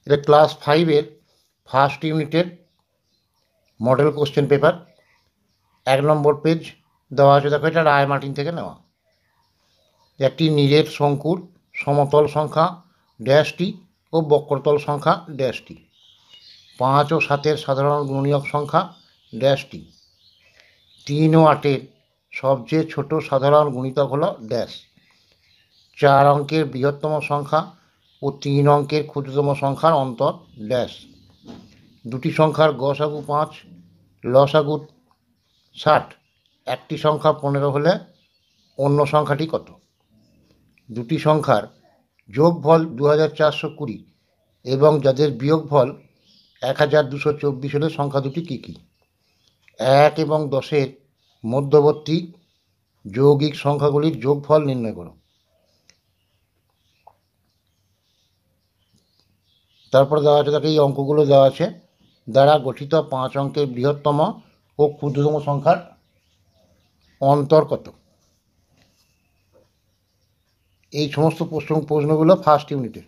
এটা class 5-এর first ইউনিটের model question paper. 1 নম্বর page দেওয়া আছে, দেখো এটা রায় মার্টিন থেকে নেওয়া। একটি নিরেট শঙ্কুর সমতল সংখ্যা ড্যাশটি ও বক্রতল সংখ্যা ড্যাশটি। 5 ও 7-এর সাধারণ গুণনীয়ক সংখ্যা ড্যাশটি। 3 ও 8-এর সবচেয়ে ছোট সাধারণ গুণিতক হল ড্যাশ। 4 অঙ্কের বৃহত্তম সংখ্যা ও 3 অঙ্কের ক্ষুদ্রতম সংখ্যার অন্তর ড্যাশ। দুটি সংখ্যার গসাগু 5, লসাগু 60, একটি সংখ্যা 15 হলে অন্য সংখ্যাটি কত? দুটি সংখ্যার যোগফল 2420 এবং যাদের বিয়োগফল 1224 হলে সংখ্যা দুটি কী কী? 1 এবং 10-এর মধ্যবর্তী যৌগিক সংখ্যাগুলির যোগফল নির্ণয় করো। তারপর দেওয়া আছে, তাকে এই অঙ্কগুলো দেওয়া আছে দ্বারা গঠিত 5 অঙ্কের বৃহত্তম ও ক্ষুদ্রতম সংখ্যার অন্তর কত? এই সমস্ত প্রশ্নগুলো ফার্স্ট ইউনিটের।